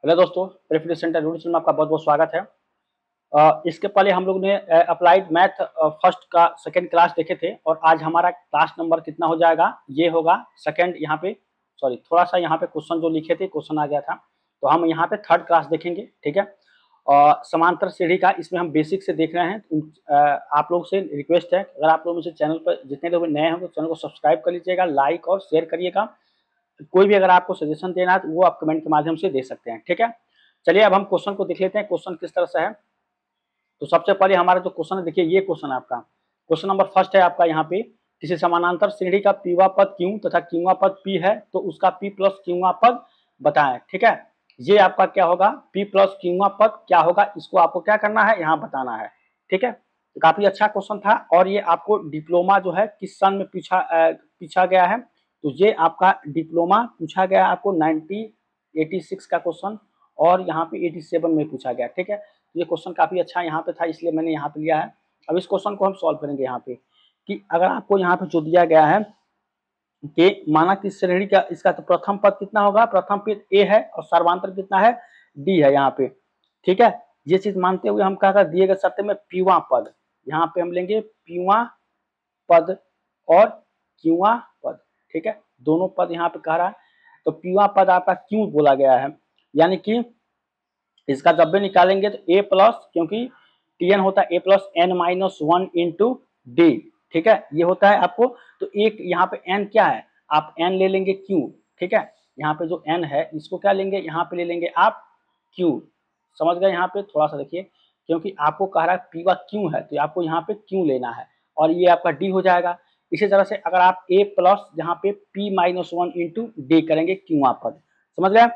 Hello दोस्तों, preference centre YouTube में आपका बहुत बहुत स्वागत है। इसके पहले हम लोग ने अप्लाइड मैथ फर्स्ट का सेकंड क्लास देखे थे और आज हमारा क्लास नंबर कितना हो जाएगा, ये होगा सेकंड। यहाँ पे सॉरी, थोड़ा सा यहाँ पे क्वेश्चन जो लिखे थे क्वेश्चन आ गया था, तो हम यहाँ पे थर्ड क्लास देखेंगे। ठीक है। और समांतर सीढ़ी का इसमें हम बेसिक से देख रहे हैं। आप लोग से रिक्वेस्ट है, अगर आप लोग इस चैनल पर जितने लोग नए हैं तो चैनल को सब्सक्राइब कर लीजिएगा, लाइक और शेयर करिएगा। कोई भी अगर आपको सजेशन देना है तो वो आप कमेंट के माध्यम से दे सकते हैं। ठीक है। चलिए अब हम क्वेश्चन को देख लेते हैं, क्वेश्चन किस तरह से है। तो सबसे पहले हमारा जो क्वेश्चन है, देखिए ये क्वेश्चन है आपका। क्वेश्चन नंबर फर्स्ट है आपका यहाँ पे, किसी समानांतर श्रेणी का पीवा पद क्यू तथा क्यूवा पद पी है तो उसका पी प्लस क्यूवा पद बताएं। ठीक है। ये आपका क्या होगा, पी प्लस क्यूवा पद क्या होगा, इसको आपको क्या करना है, यहाँ बताना है। ठीक है। तो काफी अच्छा क्वेश्चन था और ये आपको डिप्लोमा जो है किस सन में पूछा गया है। तो ये आपका डिप्लोमा पूछा गया आपको 1986 का क्वेश्चन और यहाँ पे 87 में पूछा गया। ठीक है। ये क्वेश्चन काफी अच्छा यहाँ पे था, इसलिए मैंने यहाँ पे लिया है। अब इस क्वेश्चन को हम सॉल्व करेंगे यहाँ पे, कि अगर आपको यहाँ पे जो दिया गया है कि माना कि श्रेणी का इसका तो प्रथम पद कितना होगा, प्रथम पद ए है और सर्वांतर कितना है, डी है यहाँ पे। ठीक है। ये चीज मानते हुए हम क्या कर दिए गए सत्य में पीवा पद, यहाँ पे हम लेंगे पीवा पद और क्यूआ पद। ठीक है। दोनों पद यहाँ पे कह रहा है, तो पीवा पद आपका क्यों बोला गया है, यानी कि इसका जब भी निकालेंगे तो ए प्लस, क्योंकि टी एन होता है A plus N minus one into D. ठीक है, ये होता है आपको। तो एक यहाँ पे एन क्या है, आप एन ले लेंगे क्यू। ठीक है। यहाँ पे जो एन है इसको क्या लेंगे, यहाँ पे ले लेंगे आप क्यू। समझ गए। यहाँ पे थोड़ा सा देखिए, क्योंकि आपको कह रहा है पीवा क्यू है तो आपको यहाँ पे क्यू लेना है और ये आपका डी हो जाएगा। इसी तरह से अगर आप ए प्लस यहाँ पे P minus one into D करेंगे क्यूआ पद। समझ गए।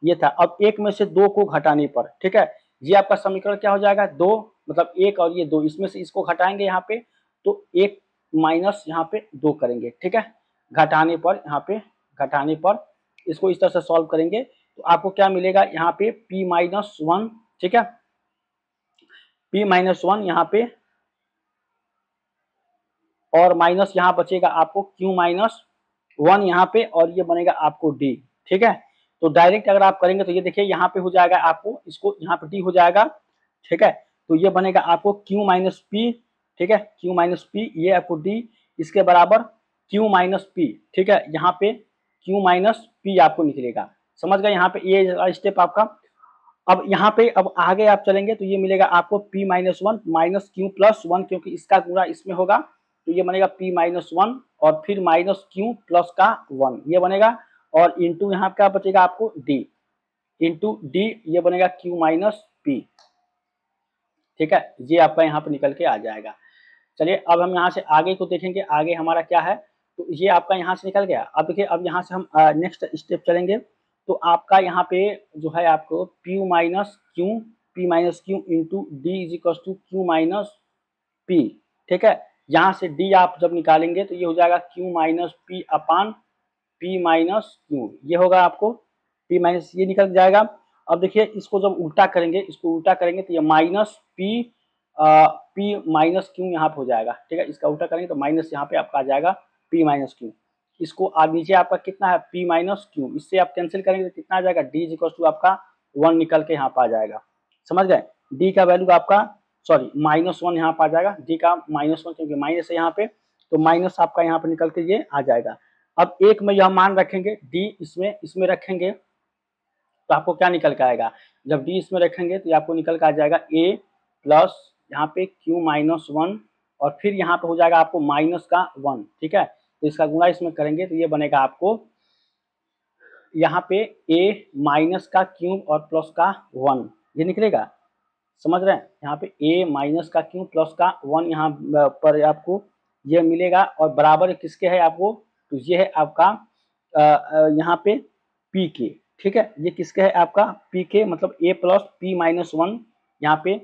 ये था। अब एक में से दो को घटाने पर, ठीक है, ये आपका समीकरण क्या हो जाएगा, दो, मतलब एक और ये दो, इसमें से इसको घटाएंगे यहाँ पे तो एक माइनस यहाँ पे दो करेंगे। ठीक है। घटाने पर, यहाँ पे घटाने पर इसको इस तरह से सॉल्व करेंगे तो आपको क्या मिलेगा, यहाँ पे p माइनस वन। ठीक है। p माइनस वन यहाँ पे और माइनस यहाँ बचेगा आपको q माइनस वन यहाँ पे और ये बनेगा आपको d। ठीक है। तो डायरेक्ट अगर आप करेंगे तो ये देखिए यहाँ पे हो जाएगा आपको, इसको यहाँ पे d हो जाएगा। ठीक है। तो ये बनेगा आपको q माइनस पी। ठीक है। q माइनस पी, ये आपको d इसके बराबर q माइनस पी। ठीक है। यहाँ पे q माइनस पी आपको निकलेगा। समझ गए। यहाँ पे ये स्टेप आपका। अब यहाँ पे अब आगे आप चलेंगे तो ये मिलेगा आपको p minus one minus Q plus one, क्योंकि इसका गुणा इसमें होगा तो ये बनेगा p माइनस वन और फिर माइनस क्यू प्लस का वन, ये बनेगा। और इंटू यहाँ क्या बचेगा आपको d, इंटू डी ये बनेगा q माइनस पी। ठीक है। ये आपका यहाँ पे निकल के आ जाएगा। चलिए अब हम यहाँ से आगे को देखेंगे, आगे हमारा क्या है। तो ये आपका यहाँ से निकल गया। अब देखिए, अब यहाँ से हम नेक्स्ट स्टेप चलेंगे तो आपका यहाँ पे जो है आपको P minus Q into D is equal to Q minus P. ठीक है। यहाँ से डी आप जब निकालेंगे तो ये हो जाएगा क्यू माइनस पी अपान पी माइनस क्यू, ये होगा आपको पी माइनस, ये निकल जाएगा। अब देखिए इसको जब उल्टा करेंगे, इसको उल्टा करेंगे तो ये माइनस पी माइनस क्यू यहाँ पे हो जाएगा। ठीक है। इसका उल्टा करेंगे तो माइनस यहाँ पे आपका आ जाएगा पी माइनस क्यू। इसको आप नीचे आपका कितना है पी माइनस क्यू, इससे आप कैंसिल करेंगे तो कितना आ जाएगा, डी इक्वल टू आपका वन निकल के यहाँ पे आ जाएगा। समझ गए। डी का वैल्यू आपका सॉरी माइनस वन यहाँ पे आ जाएगा, डी का माइनस वन, क्योंकि माइनस है यहाँ पे तो माइनस आपका यहाँ पे निकल के ये आ जाएगा। अब एक में यह मान रखेंगे डी, इसमें इसमें रखेंगे तो आपको क्या निकल के आएगा, जब डी इसमें रखेंगे तो आपको निकल के आ जाएगा ए प्लस यहाँ पे क्यू माइनस वन और फिर यहाँ पे हो जाएगा आपको माइनस का वन। ठीक है। तो इसका गुणा इसमें करेंगे तो ये बनेगा आपको यहाँ पे ए माइनस का क्यूब और प्लस का वन, ये निकलेगा। समझ रहे हैं। यहाँ पे ए माइनस का क्यूब प्लस का वन यहाँ पर आपको ये मिलेगा और बराबर किसके है आपको, तो ये है आपका यहाँ पे पी के। ठीक है। ये किसके है आपका पी के, मतलब ए प्लस पी माइनस वन। यहाँ पे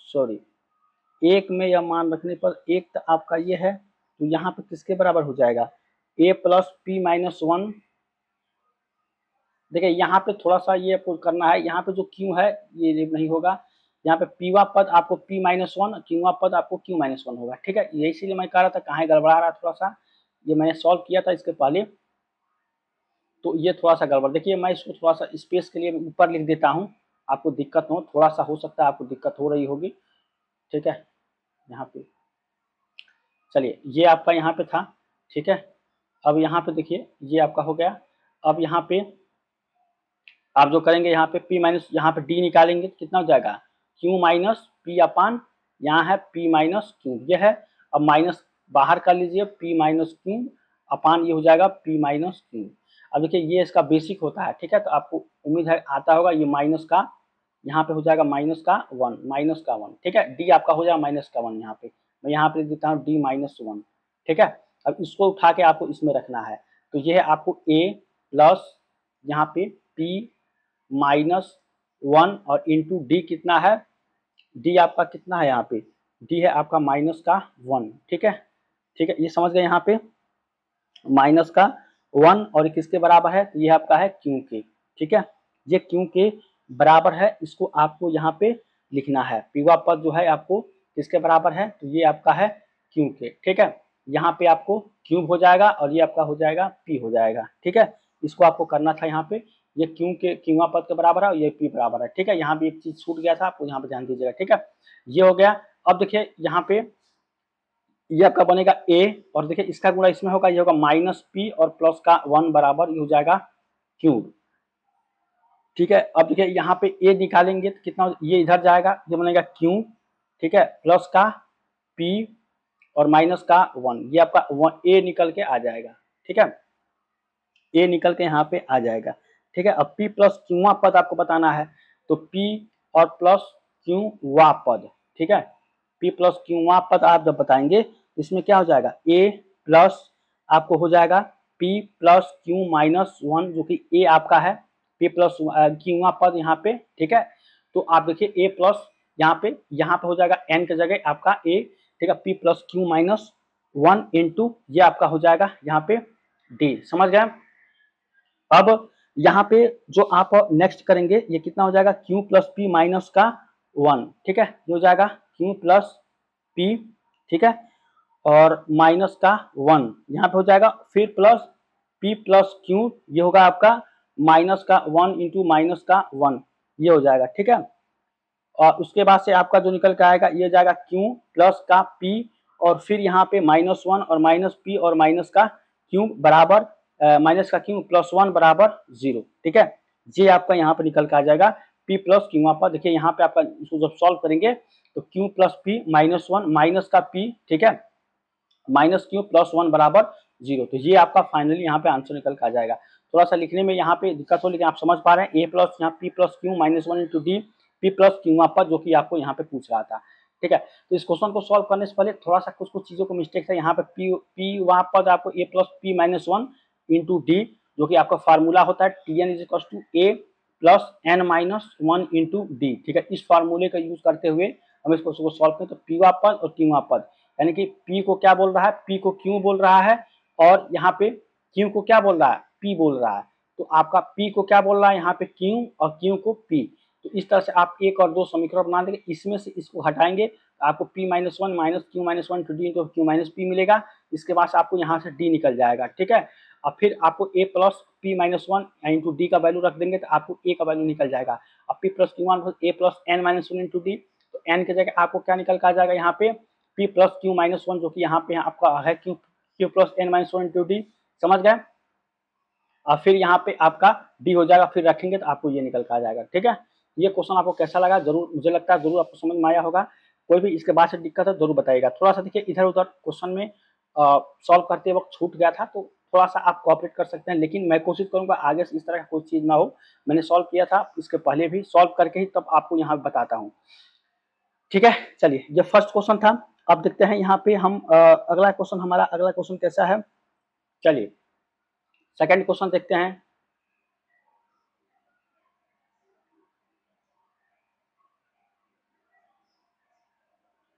सॉरी, एक में यह मान रखने पर एक तो आपका ये है तो यहाँ पे किसके बराबर हो जाएगा, ए प्लस पी माइनस वन। देखिए यहाँ पे थोड़ा सा ये आपको करना है, यहाँ पे जो क्यू है ये नहीं होगा, यहाँ पे पीवा पद आपको पी माइनस वन, क्यूवा पद आपको क्यू माइनस वन होगा। ठीक है। ये इसीलिए मैं कह रहा था कहाँ गड़बड़ा रहा थोड़ा सा, ये मैंने सॉल्व किया था इसके पहले। तो ये थोड़ा सा गड़बड़। देखिए मैं इसको थोड़ा सा स्पेस के लिए ऊपर लिख देता हूँ, आपको दिक्कत हो, थोड़ा सा हो सकता है आपको दिक्कत हो रही होगी, ठीक है। यहाँ पे चलिए ये आपका यहाँ पे था, ठीक है। अब यहाँ पे देखिए ये आपका हो गया। अब यहाँ पे आप जो करेंगे यहाँ पे p माइनस, यहाँ पे d निकालेंगे तो कितना हो जाएगा q माइनस पी अपान, यहाँ है p माइनस क्यू, ये है। अब माइनस बाहर कर लीजिए, p माइनस क्यू अपान ये हो जाएगा p माइनस क्यू। अब देखिए ये इसका बेसिक होता है, ठीक है। तो आपको उम्मीद है आता होगा, ये माइनस का यहाँ पे हो जाएगा माइनस का वन, ठीक है। d आपका हो जाएगा माइनस का 1, यहाँ पे मैं यहाँ पे लिख देता हूँ d माइनस 1, ठीक है। अब इसको उठा के आपको इसमें रखना है, तो ये है आपको a प्लस यहाँ पे p माइनस 1 और इंटू डी कितना है, डी आपका कितना है यहाँ पे, डी है आपका माइनस का 1, ठीक है। ठीक है, ये समझ गए यहाँ पे माइनस का 1 और किसके बराबर है, तो ये आपका है क्यू के, ठीक है। ये क्यू के बराबर है, इसको आपको यहाँ पे लिखना है। पीवा पद जो है आपको किसके बराबर है, तो ये आपका है क्यू के, ठीक है। यहाँ पे आपको क्यूब हो जाएगा और ये आपका हो जाएगा पी हो जाएगा, ठीक है। इसको आपको करना था यहाँ पे, ये क्यू के क्यूआ पद के बराबर है और ये पी बराबर है, ठीक है। यहाँ पे एक चीज छूट गया था, आपको यहाँ पे ध्यान दीजिएगा, ठीक है। ये हो गया। अब देखिए यहाँ पे ये आपका बनेगा a और देखिए इसका गुणा इसमें होगा, ये होगा माइनस पी और प्लस का 1 बराबर ये हो जाएगा क्यूब, ठीक है। अब देखिए यहाँ पे a निकालेंगे तो कितना, ये इधर जाएगा, ये बनेगा क्यू, ठीक है, प्लस का p और माइनस का 1, ये आपका a निकल के आ जाएगा, ठीक है। a निकल के यहाँ पे आ जाएगा, ठीक है। अब p प्लस क्यूआ पद आपको बताना है, तो p और प्लस क्यूआ पद, ठीक है। p प्लस क्यूआ पद आप जब बताएंगे इसमें क्या हो जाएगा, a प्लस आपको हो जाएगा p प्लस क्यू माइनस 1, जो कि a आपका है, p प्लस क्यूआ पद यहाँ पे, ठीक है। तो आप देखिए a प्लस यहाँ पे हो जाएगा n की जगह आपका a, ठीक है, p plus Q minus 1 into ये आपका हो जाएगा यहाँ पे d, समझ गए। अब यहाँ पे जो आप नेक्स्ट करेंगे ये कितना हो जाएगा, q प्लस पी माइनस का 1, ठीक है, ये हो जाएगा q प्लस पी, ठीक है, और माइनस का 1 यहाँ पे हो जाएगा, फिर प्लस p प्लस q, ये होगा आपका माइनस का 1 इंटू माइनस का 1, ये हो जाएगा, ठीक है। और उसके बाद से आपका जो निकल के आएगा ये जाएगा q प्लस का p और फिर यहाँ पे माइनस 1 और माइनस p और माइनस का q बराबर माइनस का q प्लस 1 बराबर 0, ठीक है। ये आपका यहाँ पे निकल के आ जाएगा p प्लस क्यू आपका, देखिए यहाँ पे आपका इसको जब सॉल्व करेंगे तो q plus p minus 1 minus का p, ठीक है, माइनस क्यू प्लस 1 बराबर 0, तो ये आपका फाइनली यहाँ पे आंसर निकल के आ जाएगा। थोड़ा सा लिखने में यहाँ पे दिक्कत हो, लेकिन आप समझ पा रहे हैं, a प्लस यहाँ p plus Q minus 1 into D, P plus Q पर, जो कि आपको यहाँ पे पूछ रहा था, ठीक है। तो इस क्वेश्चन को सॉल्व करने से पहले थोड़ा सा कुछ चीजों को मिस्टेक है, यहाँ पे p वहाँ पर आपको a plus p minus 1 into d, जो कि आपका फार्मूला होता है t n is equal to a plus N minus 1 into D, ठीक है। इस फार्मूले का यूज करते हुए हम इसको सॉल्व करें, तो पी पद और क्यू पद, यानी कि p को क्या बोल रहा है, p को q बोल रहा है, और यहाँ पे q को क्या बोल रहा है, p बोल रहा है। तो आपका p को क्या बोल रहा है यहाँ पे q और q को p, तो इस तरह से आप 1 और 2 समीकरण बना देंगे, इसमें से इसको हटाएंगे तो आपको p minus 1 minus q minus 1 two d into q minus p मिलेगा। इसके बाद से आपको यहाँ से d निकल जाएगा, ठीक है। और फिर आपको a plus p minus 1 into D का वैल्यू रख देंगे तो आपको a का वैल्यू निकल जाएगा। अब p plus q one a plus N minus 1 into d, तो n की जगह आपको क्या निकल कर आ जाएगा यहाँ पे p प्लस क्यू माइनस 1, जो कि यहाँ पे आपका है q plus N minus 1 into d, समझ गए। और फिर यहाँ पे आपका d हो जाएगा, फिर रखेंगे तो आपको ये निकल कर आ जाएगा, ठीक है। ये क्वेश्चन आपको कैसा लगा, जरूर मुझे लगता है जरूर आपको समझ में आया होगा। कोई भी इसके बाद से दिक्कत है जरूर बताइएगा। थोड़ा सा देखिए इधर उधर क्वेश्चन में सॉल्व करते वक्त छूट गया था, तो थोड़ा सा आप कोऑपरेट कर सकते हैं, लेकिन मैं कोशिश करूंगा आगे से इस तरह का कोई चीज ना हो। मैंने सॉल्व किया था इसके पहले भी, सॉल्व करके ही तब आपको यहाँ बताता हूँ, ठीक है। चलिए ये फर्स्ट क्वेश्चन था। अब देखते हैं यहाँ पे हम अगला क्वेश्चन, हमारा अगला क्वेश्चन कैसा है। चलिए सेकंड क्वेश्चन देखते हैं।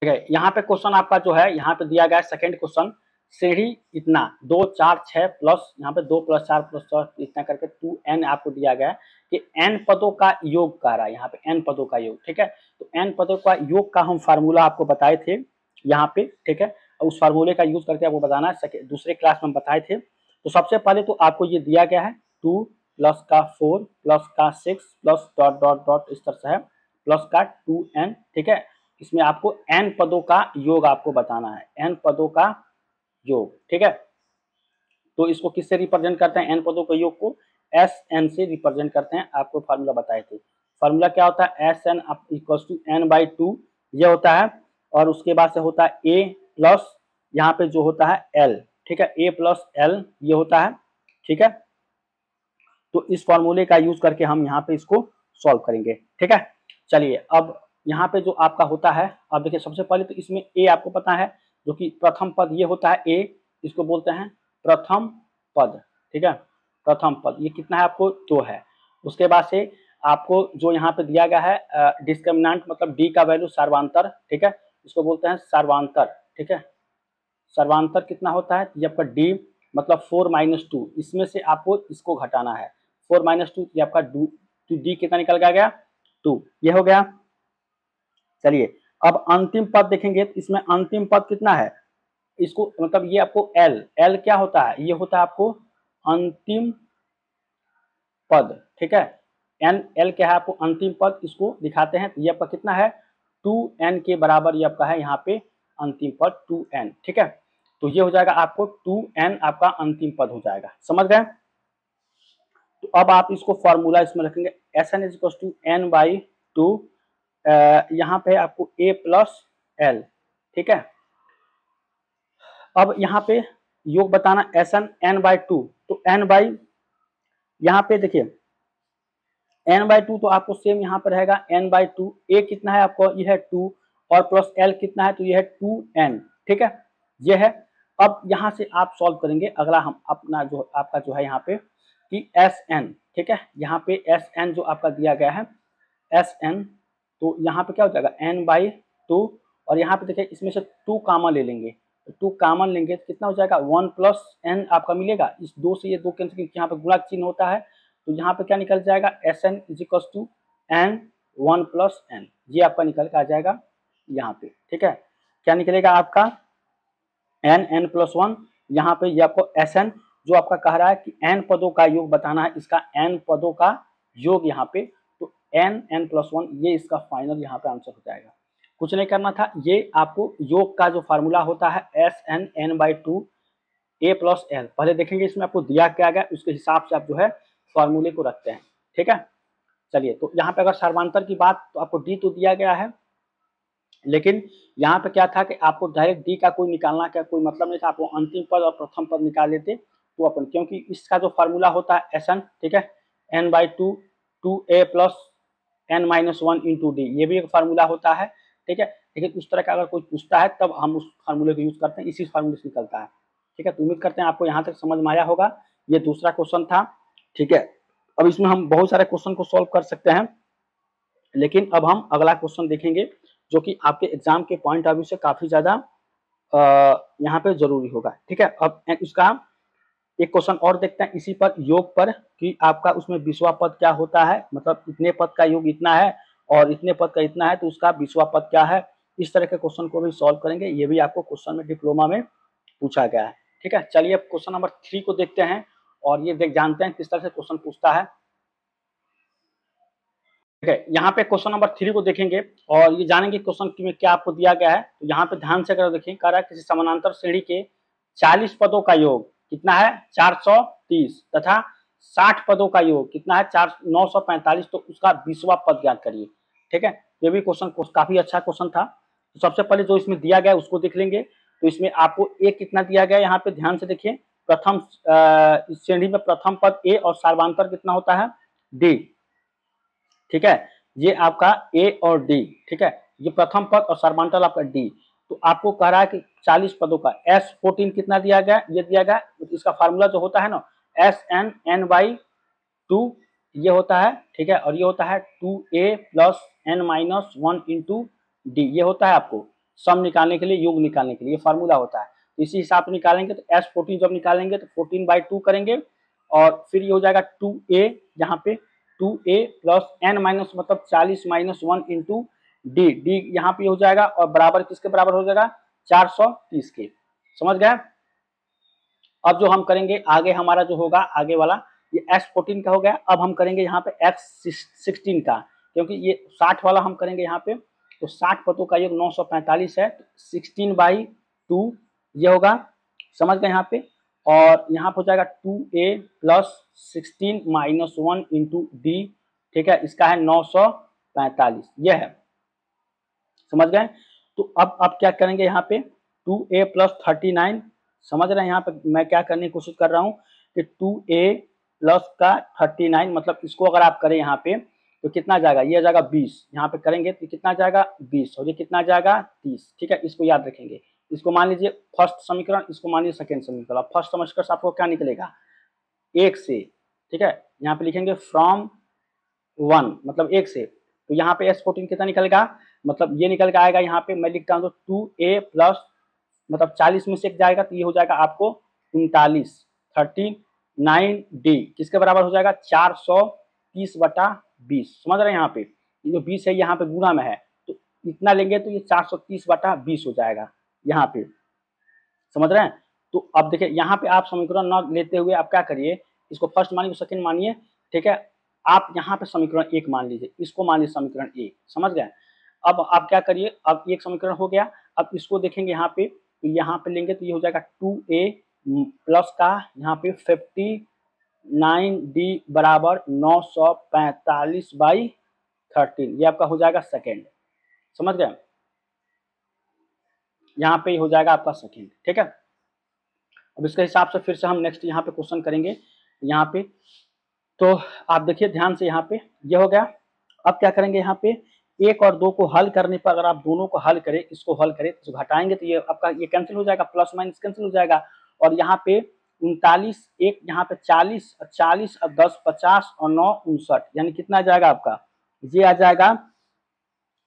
ठीक है, यहाँ पे क्वेश्चन आपका जो है यहाँ पे दिया गया है सेकंड क्वेश्चन, सीढ़ी इतना 2 4 6 प्लस यहाँ पे 2 प्लस 4 प्लस 4 इतना करके 2n आपको दिया गया है कि n पदों का योग कह रहा है, यहाँ पे n पदों का योग, ठीक है। तो n पदों का योग का हम फार्मूला आपको बताए थे यहाँ पे, ठीक है, और उस फार्मूले का यूज करके आपको बताना है, दूसरे क्लास में हम बताए थे। तो सबसे पहले तो आपको ये दिया गया है, 2 प्लस का 4 प्लस का 6 प्लस डॉट डॉट डॉट इस तरह से है प्लस का 2n, ठीक है। इसमें आपको n पदों का योग आपको बताना है, n पदों का योग, ठीक है। तो इसको किससे रिप्रेजेंट करते हैं, n पदों के योग को Sn से रिप्रेजेंट करते हैं, आपको फार्मूला बताए थे। फार्मूला क्या होता है, Sn इक्वल्स टू n/2 ये होता है, और उसके बाद से होता है a प्लस यहाँ पे जो होता है l, ठीक है, a प्लस l ये होता है, ठीक है। तो इस फॉर्मूले का यूज करके हम यहाँ पे इसको सॉल्व करेंगे, ठीक है। चलिए अब यहाँ पे जो आपका होता है, अब देखिए सबसे पहले तो इसमें a आपको पता है, जो कि प्रथम पद ये होता है a, इसको बोलते हैं प्रथम पद, ठीक है। प्रथम पद ये कितना है आपको 2 है। उसके बाद से आपको जो यहाँ पे दिया गया है डिस्क्रिमिनेंट मतलब d का वैल्यू सर्वांतर, ठीक है, इसको बोलते हैं सर्वांतर, ठीक है। सर्वांतर कितना होता है, ये आपका d मतलब 4-2, इसमें से आपको इसको घटाना है, 4-2 ये आपका d कितना निकल गया 2, ये हो गया। चलिए अब अंतिम पद देखेंगे, तो इसमें अंतिम पद कितना है, इसको मतलब ये आपको l क्या होता है, ये होता है आपको अंतिम पद, ठीक है। l क्या है आपको अंतिम पद, इसको दिखाते हैं, तो ये आपका कितना है 2n के बराबर ये आपका है यहाँ पे अंतिम पद 2n, ठीक है। तो ये हो जाएगा आपको 2n आपका अंतिम पद हो जाएगा, समझ गए। तो अब आप इसको फॉर्मूला इसमें रखेंगे Sn is equal to n/2, यहाँ पे आपको a प्लस l, ठीक है। अब यहाँ पे योग बताना Sn n/2, तो n बाई यहाँ पे देखिए n/2 तो आपको सेम यहाँ पर रहेगा n/2, a कितना है आपको ये है 2 और प्लस l कितना है तो ये है 2n, ठीक है, ये है। अब यहाँ से आप सॉल्व करेंगे, अगला हम अपना जो आपका जो है यहाँ पे कि Sn, ठीक है, यहाँ पे Sn जो आपका दिया गया है Sn, तो यहाँ पे क्या हो जाएगा n/2, और यहाँ पे देखिए इसमें से 2 कॉमन ले लेंगे, तो 2 कॉमन लेंगे तो कितना हो जाएगा 1 प्लस n आपका मिलेगा, इस 2 से ये 2 कैंसिल, यहाँ पे गुणा चिन्ह होता है, तो यहाँ पे क्या निकल जाएगा Sn is equal to n 1 प्लस n, ये आपका निकल के आ जाएगा यहाँ पे, ठीक है। क्या निकलेगा आपका n प्लस 1, यहाँ पे ये आपको Sn जो आपका कह रहा है कि n पदों का योग बताना है, इसका n पदों का योग यहाँ पे, तो n प्लस 1 ये इसका फाइनल यहाँ पे आंसर हो जाएगा। कुछ नहीं करना था, ये आपको योग का जो फार्मूला होता है Sn n/2 a plus l, पहले देखेंगे इसमें आपको दिया क्या गया, उसके हिसाब से आप जो है फॉर्मूले को रखते हैं, ठीक है। चलिए तो यहाँ पे अगर सर्वांतर की बात, तो आपको d तो दिया गया है, लेकिन यहाँ पे क्या था कि आपको डायरेक्ट d का कोई निकालना का कोई मतलब नहीं था, आपको अंतिम पद और प्रथम पद निकाल लेते तो अपन, क्योंकि इसका जो फार्मूला होता है Sn, ठीक है, n/2 2a plus n-1 into D, ये भी एक फार्मूला होता है, ठीक है। लेकिन उस तरह का अगर कोई पूछता है तब हम उस फार्मूले को यूज करते हैं, इसी फार्मूले से निकलता है, ठीक है। तो उम्मीद करते हैं आपको यहाँ तक समझ में आया होगा। ये दूसरा क्वेश्चन था, ठीक है। अब इसमें हम बहुत सारे क्वेश्चन को सॉल्व कर सकते हैं, लेकिन अब हम अगला क्वेश्चन देखेंगे जो कि आपके एग्जाम के पॉइंट ऑफ व्यू से काफी ज्यादा यहाँ पे जरूरी होगा, ठीक है। अब इसका एक क्वेश्चन और देखते हैं इसी पर, योग पर, कि आपका उसमें 20वां पद क्या होता है, मतलब इतने पद का योग इतना है और इतने पद का इतना है, तो उसका 20वां पद क्या है। इस तरह के क्वेश्चन को भी सॉल्व करेंगे, ये भी आपको क्वेश्चन में डिप्लोमा में पूछा गया है, ठीक है। चलिए अब क्वेश्चन नंबर 3 को देखते हैं, और ये देख जानते हैं किस तरह से क्वेश्चन पूछता है, ठीक है। यहाँ पे क्वेश्चन नंबर 3 को देखेंगे और ये जानेंगे क्वेश्चन में क्या आपको दिया गया है। तो यहाँ पे ध्यान से अगर देखें, कह रहा है किसी समानांतर श्रेणी के 40 पदों का योग कितना है 430 तथा 60 पदों का योग कितना है 945, तो उसका 20वां पद ज्ञात करिए, ठीक है। ये भी क्वेश्चन काफी अच्छा क्वेश्चन था। तो सबसे पहले जो इसमें दिया गया उसको देख लेंगे। तो इसमें आपको ए कितना दिया गया, यहाँ पे ध्यान से देखिए, प्रथम इस श्रेणी में प्रथम पद ए और सर्वांतर कितना होता है डी, ठीक है। ये आपका ए और डी, ठीक है, ये प्रथम पद और सर्वांतर आपका डी। तो आपको कह रहा है कि 40 पदों का S14 कितना दिया गया, ये दिया गया। तो इसका फार्मूला जो होता है ना Sn n/2 ये होता है, ठीक है, और ये होता है 2a plus n-1 into D, ये होता है आपको सम निकालने के लिए, योग निकालने के लिए फार्मूला होता है। तो इसी हिसाब से निकालेंगे, तो S14 जब निकालेंगे तो 14/2 करेंगे, और फिर ये हो जाएगा 2a, यहाँ पे 2a प्लस n- मतलब 40-1 इंटू डी, डी यहाँ पे हो जाएगा, और बराबर किसके बराबर हो जाएगा 430 के, समझ गए। अब जो हम करेंगे आगे, हमारा जो होगा आगे वाला, ये x14 का हो गया। अब हम करेंगे यहाँ पे x16 का, क्योंकि ये 60 वाला हम करेंगे यहाँ पे, तो 60 पदों का योग 945 है, 16/2 ये होगा, समझ गए यहाँ पे। और यहाँ पे हो जाएगा 2a plus 16 minus 1 into D, ठीक है, इसका है 945, ये है, समझ गए। तो अब क्या करेंगे यहाँ पे 2a प्लस 39, समझ रहे हैं यहाँ पे मैं क्या करने की कोशिश कर रहा हूँ कि 2a प्लस का 39, मतलब इसको अगर आप करें यहाँ पे तो कितना जाएगा, ये जाएगा 20, यहाँ पे करेंगे तो कितना जाएगा 20, और ये कितना जाएगा 30, ठीक है, इसको याद रखेंगे। इसको मान लीजिए फर्स्ट समीकरण, इसको मान लीजिए सेकेंड समीकरण। फर्स्ट समीकरण से आपको क्या निकलेगा, 1 से, ठीक है, यहाँ पे लिखेंगे फ्रॉम 1 मतलब 1 से, तो यहाँ पे S14 कितना निकलेगा, मतलब ये निकल के आएगा यहाँ पे मैं लिखता हूँ तो 2a प्लस मतलब 40 में से एक जाएगा तो ये हो जाएगा आपको 39, 39d किसके बराबर हो जाएगा 430/20, समझ रहे हैं यहाँ पे, ये जो 20 है यहाँ पे गुणा में है तो इतना लेंगे तो ये 430/20 हो जाएगा यहाँ पे, समझ रहे हैं। तो अब देखिए यहाँ पे आप समीकरण न लेते हुए आप क्या करिए, इसको फर्स्ट मानिए सेकंड मानिए, ठीक है, आप यहाँ पे समीकरण 1 मान लीजिए, इसको मान लीजिए समीकरण 1, समझ गए। अब आप क्या करिए, अब एक समीकरण हो गया, अब इसको देखेंगे यहाँ पे, तो यहाँ पे लेंगे तो ये हो जाएगा 2a प्लस का यहाँ पे 59d बराबर 945/13, ये आपका हो जाएगा सेकेंड, समझ गए, यहाँ पे हो जाएगा आपका सेकेंड, ठीक है। अब इसके हिसाब से फिर से हम नेक्स्ट यहाँ पे क्वेश्चन करेंगे यहाँ पे, तो आप देखिए ध्यान से यहाँ पे ये हो गया। अब क्या करेंगे यहाँ पे 1 और 2 को हल करने पर अगर आप दोनों को हल करें, इसको हल करें तो घटाएंगे तो ये आपका ये कैंसिल हो जाएगा, प्लस माइनस कैंसिल हो जाएगा, और यहाँ पे 39 1 यहाँ पे 40 और 40 और 10 50 और 9 59, यानी कितना आ जाएगा आपका, ये आ जाएगा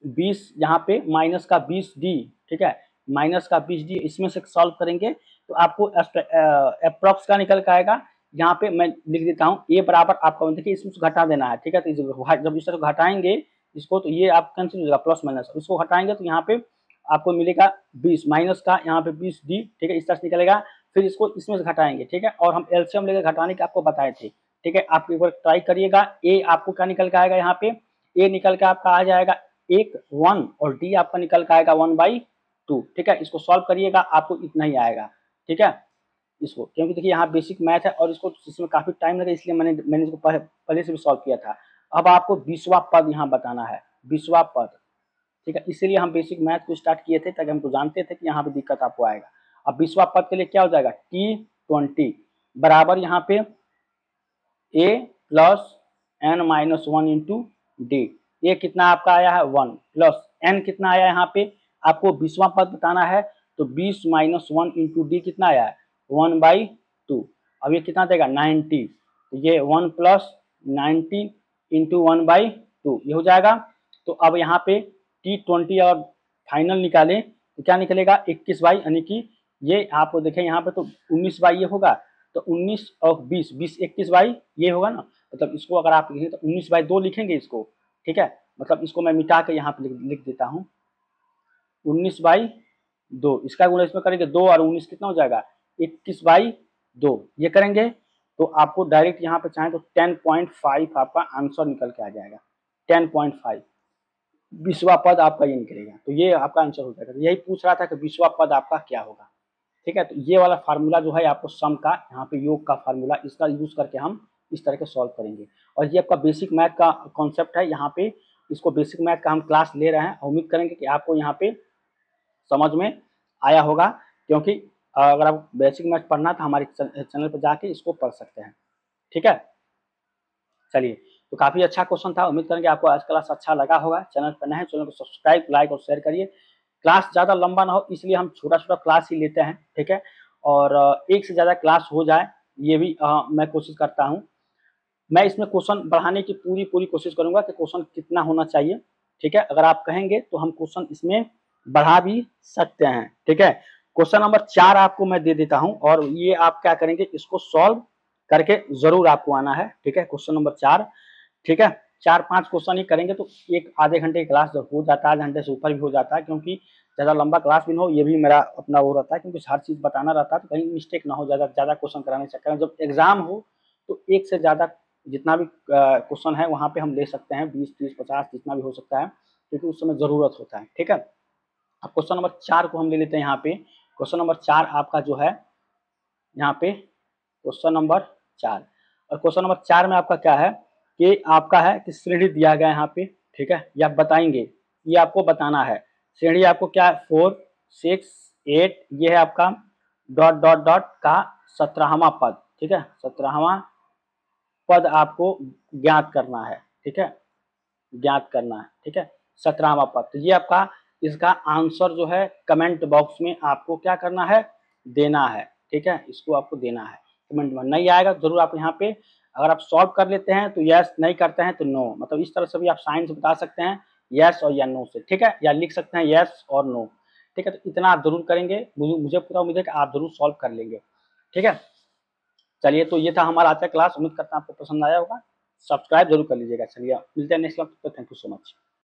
20, यहाँ पे माइनस का 20d, ठीक है, माइनस का 20d, इसमें से सॉल्व करेंगे तो आपको अप्रॉक्स का निकल के आएगा। यहाँ पे मैं लिख देता हूँ a बराबर आपका, देखिए इसमें से घटा देना है, ठीक है, तो जब इस तरह घटाएंगे इसको तो ये आप कैंसिल हो जाएगा प्लस माइनस, इसको घटाएंगे तो यहाँ पे आपको मिलेगा 20 माइनस का यहाँ पे 20d, ठीक है, इस तरह से निकलेगा। फिर इसको इसमें से घटाएंगे, ठीक है, और हम एलसीएम लेकर घटाने के आपको बताए थे, ठीक है, आप एक बार ट्राई करिएगा। a आपको क्या निकल के आएगा, यहाँ पे a निकल के आपका आ जाएगा 1 और d आपका निकल के आएगा 1/2, ठीक है, इसको सॉल्व करिएगा आपको इतना ही आएगा, ठीक है। इसको क्योंकि देखिए यहाँ बेसिक मैथ है और इसको इसमें काफी टाइम लगा, इसलिए मैंने इसको पहले से भी सॉल्व किया था। अब आपको 20वां पद यहाँ बताना है, 20वां पद, ठीक है, इसीलिए हम बेसिक मैथ को स्टार्ट किए थे ताकि हमको जानते थे कि यहाँ पे दिक्कत आपको आएगा। अब 20वां पद के लिए क्या हो जाएगा T20 बराबर यहाँ पे a plus n-1 into D, ये कितना आपका आया है 1 प्लस n कितना आया यहाँ पे आपको 20वां पद बताना है, तो 20 - 1 इंटू डी कितना आया है 1/2, अब ये कितना देगा 90, तो ये 1 प्लस 90 इंटू 1/2 ये हो जाएगा। तो अब यहाँ पे T20 और फाइनल निकालें तो क्या निकलेगा 21/, यानी कि ये आप देखें यहाँ पे तो 19/, ये होगा तो 19 और 20 20 21/, ये होगा ना, मतलब इसको अगर आप लिखें तो 19/2 लिखेंगे इसको, ठीक है, मतलब इसको मैं मिटा के यहाँ पे लिख देता हूँ 19/2, इसका गुणा इसमें करेंगे 2 और 19 कितना हो जाएगा 21/2, ये करेंगे तो आपको डायरेक्ट यहाँ पे चाहें तो 10.5 आपका आंसर निकल के आ जाएगा, 10.5 20वां पद आपका ये निकलेगा, तो ये आपका आंसर हो जाएगा। तो यही पूछ रहा था कि 20वां पद आपका क्या होगा, ठीक है। तो ये वाला फार्मूला जो है आपको सम का यहाँ पे योग का फार्मूला, इसका यूज करके हम इस तरह के सॉल्व करेंगे। और ये आपका बेसिक मैथ का कॉन्सेप्ट है, यहाँ पे इसको बेसिक मैथ का हम क्लास ले रहे हैं, उम्मीद करेंगे कि आपको यहाँ पे समझ में आया होगा, क्योंकि अगर आप बेसिक मैथ पढ़ना तो हमारे चैनल पर जाके इसको पढ़ सकते हैं, ठीक है। चलिए, तो काफी अच्छा क्वेश्चन था, उम्मीद करेंगे आपको आज क्लास अच्छा लगा होगा। चैनल पर नए हैं चैनल को सब्सक्राइब लाइक और शेयर करिए। क्लास ज़्यादा लंबा ना हो इसलिए हम छोटा छोटा क्लास ही लेते हैं, ठीक है, और एक से ज़्यादा क्लास हो जाए ये भी मैं कोशिश करता हूँ। मैं इसमें क्वेश्चन बढ़ाने की पूरी कोशिश करूंगा कि क्वेश्चन कितना होना चाहिए, ठीक है, अगर आप कहेंगे तो हम क्वेश्चन इसमें बढ़ा भी सकते हैं, ठीक है। क्वेश्चन नंबर 4 आपको मैं दे देता हूं और ये आप क्या करेंगे इसको सॉल्व करके जरूर आपको आना है, ठीक है, क्वेश्चन नंबर 4, ठीक है। 4-5 क्वेश्चन ही करेंगे तो एक आधे घंटे की क्लास हो जाता है, आधे घंटे से ऊपर भी हो जाता है, क्योंकि ज़्यादा लंबा क्लास भी ना हो, ये भी मेरा अपना वो रहता है, क्योंकि हर चीज़ बताना रहता है तो कहीं मिस्टेक ना हो, ज़्यादा क्वेश्चन कराने के चक्कर में जब एग्जाम हो तो एक से ज़्यादा जितना भी क्वेश्चन है वहाँ पे हम ले सकते हैं, 20, 30, 50 जितना भी हो सकता है, क्योंकि उस समय ज़रूरत होता है। ठीक है, अब क्वेश्चन नंबर 4 को हम ले लेते हैं यहाँ पे। क्वेश्चन नंबर 4 आपका जो है यहाँ पे क्वेश्चन नंबर 4, और क्वेश्चन नंबर 4 में आपका क्या है कि आपका है कि श्रेणी दिया गया है यहाँ पे। ठीक है, ये आप बताएंगे, ये आपको बताना है। श्रेणी आपको क्या है 4, 6, 8, ये है आपका डॉट डॉट डॉट का 17वां पद। ठीक है, 17वां पद आपको ज्ञात करना है। ठीक है, ज्ञात करना है। ठीक है, 17वां पद, तो ये आपका इसका आंसर जो है कमेंट बॉक्स में आपको क्या करना है, देना है। ठीक है, इसको आपको देना है कमेंट में। नहीं आएगा जरूर आप यहाँ पे, अगर आप सॉल्व कर लेते हैं तो यस, नहीं करते हैं तो नो, मतलब इस तरह से भी आप साइन से बता सकते हैं, यस और या नो से। ठीक है, या लिख सकते हैं यस और नो। ठीक है, तो इतना आप जरूर करेंगे, मुझे पूरा उम्मीद है कि आप जरूर सॉल्व कर लेंगे। ठीक है, चलिए, तो ये था हमारा आज का क्लास, उम्मीद करता हूँ आपको पसंद आया होगा। सब्सक्राइब जरूर कर लीजिएगा। चलिए मिलते हैं next class, thank you so much.